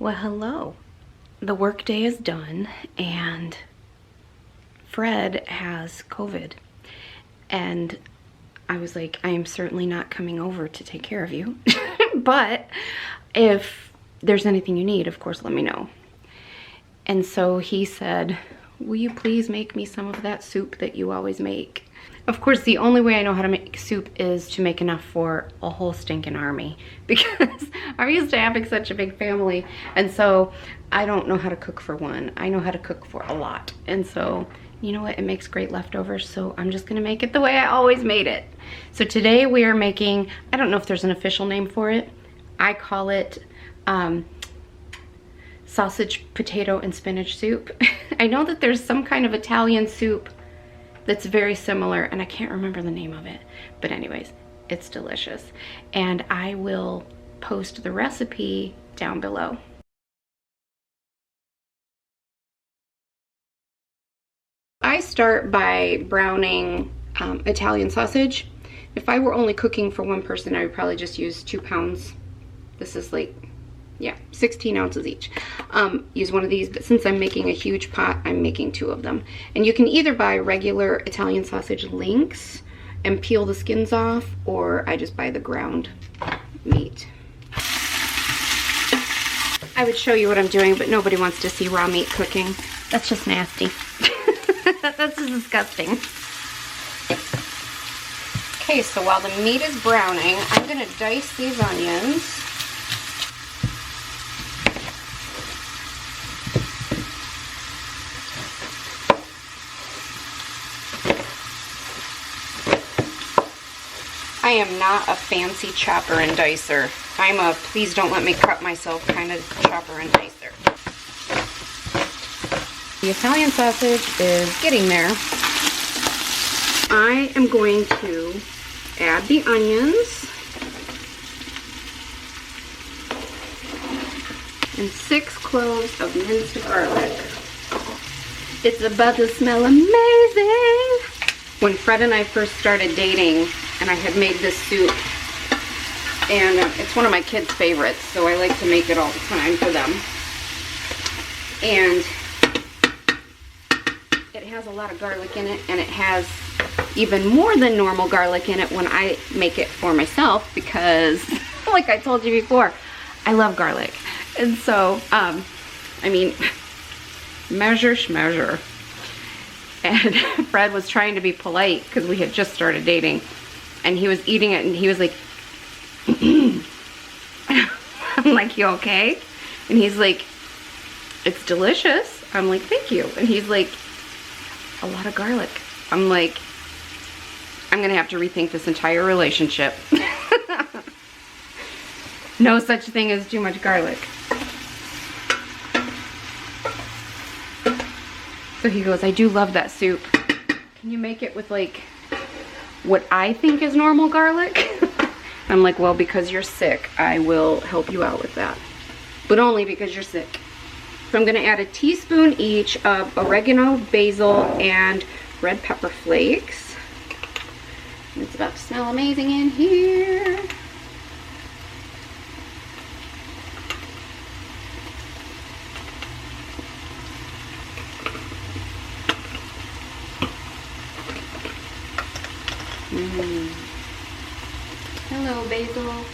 Well, hello. The workday is done and Fred has COVID. And I was like, I am certainly not coming over to take care of you. But if there's anything you need, of course, let me know. And so he said, will you please make me some of that soup that you always make? Of course, the only way I know how to make soup is to make enough for a whole stinking army, because I'm used to having such a big family, and so I don't know how to cook for one. I know how to cook for a lot, and so you know what? It makes great leftovers, so I'm just gonna make it the way I always made it. So today we are making, I don't know if there's an official name for it. I call it sausage, potato, and spinach soup. I know that there's some kind of Italian soup that's very similar, and I can't remember the name of it. But anyways, it's delicious. And I will post the recipe down below. I start by browning Italian sausage. If I were only cooking for one person, I would probably just use 2 pounds. This is like, yeah, 16 ounces each. Use one of these, but since I'm making a huge pot, I'm making 2 of them. And you can either buy regular Italian sausage links and peel the skins off, or I just buy the ground meat. I would show you what I'm doing, but nobody wants to see raw meat cooking. That's just nasty. That's just disgusting. Okay, so while the meat is browning, I'm gonna dice these onions. I am not a fancy chopper and dicer. I'm a please don't let me cut myself kind of chopper and dicer. The Italian sausage is getting there. I am going to add the onions and 6 cloves of minced garlic. It's about to smell amazing. When Fred and I first started dating, and I had made this soup, and it's one of my kids' favorites, so I like to make it all the time for them. And it has a lot of garlic in it, and it has even more than normal garlic in it when I make it for myself, because like I told you before, I love garlic. And so, I mean, measure schmeasure. And Fred was trying to be polite because we had just started dating, and he was eating it and he was like, I'm like, you okay? And he's like, it's delicious. I'm like, thank you. And he's like, a lot of garlic. I'm like, I'm gonna have to rethink this entire relationship. No such thing as too much garlic. So he goes, I do love that soup. Can you make it with like what I think is normal garlic? I'm like, well, because you're sick, I will help you out with that. But only because you're sick. So I'm gonna add a teaspoon each of oregano, basil, and red pepper flakes. And it's about to smell amazing in here. Hello, basil.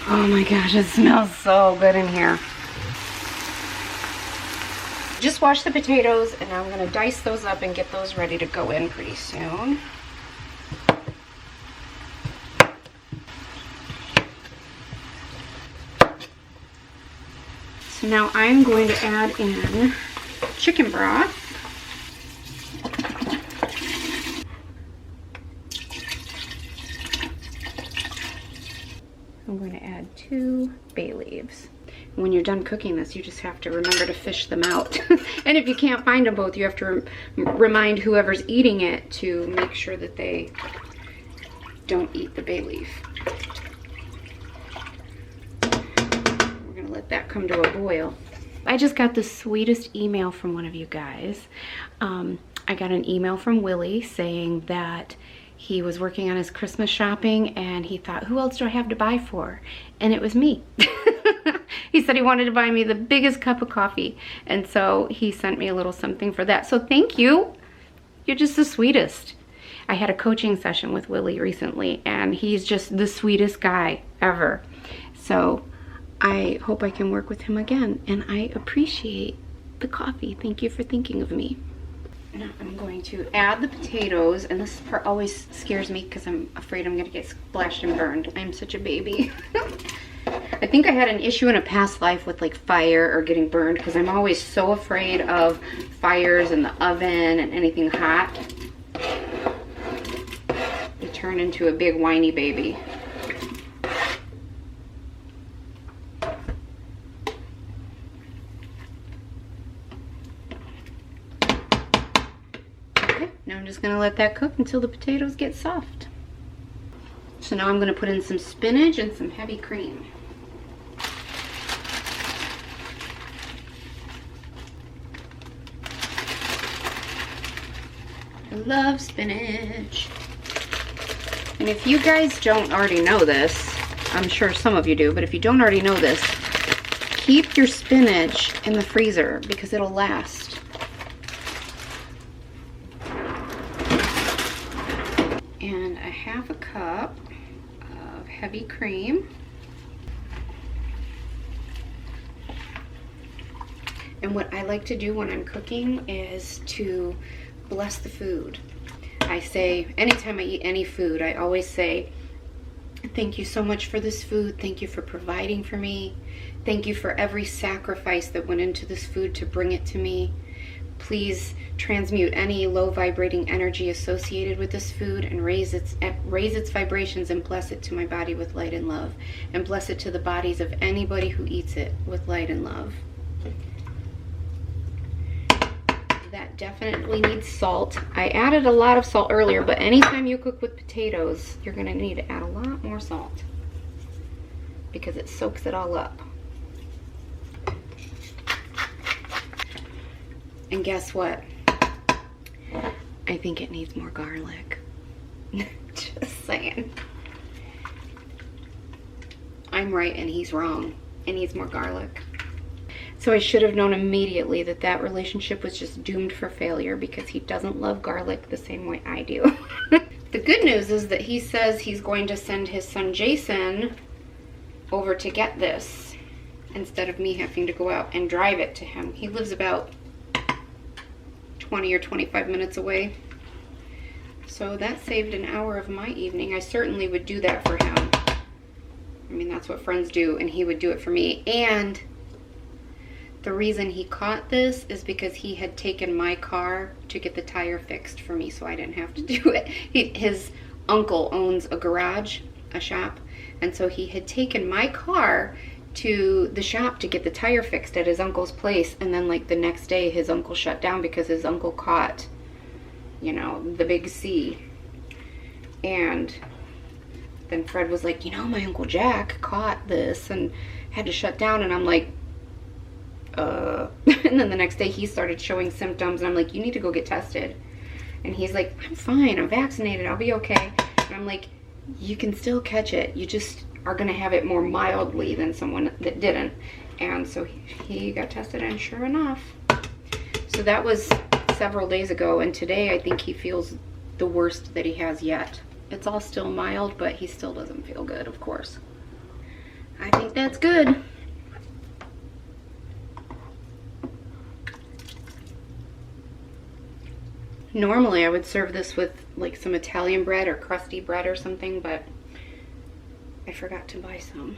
Oh my gosh, it smells so good in here. Just washed the potatoes, and now I'm going to dice those up and get those ready to go in pretty soon. So now I'm going to add in chicken broth. I'm going to add 2 bay leaves. When you're done cooking this, you just have to remember to fish them out. And if you can't find them both, you have to remind whoever's eating it to make sure that they don't eat the bay leaf. We're going to let that come to a boil. I just got the sweetest email from one of you guys. I got an email from Willie saying that he was working on his Christmas shopping and he thought, who else do I have to buy for? And it was me. He said he wanted to buy me the biggest cup of coffee. And so he sent me a little something for that. So thank you. You're just the sweetest. I had a coaching session with Willie recently and he's just the sweetest guy ever. So I hope I can work with him again, and I appreciate the coffee. Thank you for thinking of me. Now I'm going to add the potatoes, and this part always scares me because I'm afraid I'm going to get splashed and burned. I'm such a baby. I think I had an issue in a past life with like fire or getting burned because I'm always so afraid of fires in the oven and anything hot. I turn into a big whiny baby. Now I'm just going to let that cook until the potatoes get soft. So now I'm going to put in some spinach and some heavy cream. I love spinach. And if you guys don't already know this, I'm sure some of you do, but if you don't already know this, keep your spinach in the freezer because it'll last. And a half a cup of heavy cream. And what I like to do when I'm cooking is to bless the food. I say, anytime I eat any food, I always say, thank you so much for this food. Thank you for providing for me. Thank you for every sacrifice that went into this food to bring it to me. Please transmute any low vibrating energy associated with this food and raise its vibrations and bless it to my body with light and love. And bless it to the bodies of anybody who eats it with light and love. That definitely needs salt. I added a lot of salt earlier, but anytime you cook with potatoes, you're going to need to add a lot more salt because it soaks it all up. And guess what? I think it needs more garlic. Just saying. I'm right and he's wrong. It needs more garlic. So I should have known immediately that that relationship was just doomed for failure because he doesn't love garlic the same way I do. The good news is that he says he's going to send his son Jason over to get this instead of me having to go out and drive it to him. He lives about 20 or 25 minutes away. So that saved an hour of my evening. I certainly would do that for him. I mean, that's what friends do, and he would do it for me. And the reason he caught this is because he had taken my car to get the tire fixed for me so I didn't have to do it. His uncle owns a garage, a shop, and so he had taken my car to the shop to get the tire fixed at his uncle's place, and then like the next day his uncle shut down because his uncle caught, you know, the big C. And then Fred was like, you know, my Uncle Jack caught this and had to shut down, and I'm like, and then the next day he started showing symptoms, and I'm like, you need to go get tested. And he's like, I'm fine, I'm vaccinated, I'll be okay. And I'm like, you can still catch it, you just are gonna have it more mildly than someone that didn't. And so he got tested, and sure enough. So that was several days ago, and today I think he feels the worst that he has yet. It's all still mild, but he still doesn't feel good, of course. I think that's good. Normally I would serve this with like some Italian bread or crusty bread or something, but I forgot to buy some.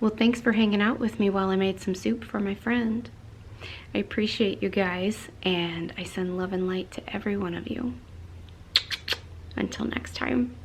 Well, thanks for hanging out with me while I made some soup for my friend. I appreciate you guys, and I send love and light to every one of you. Until next time.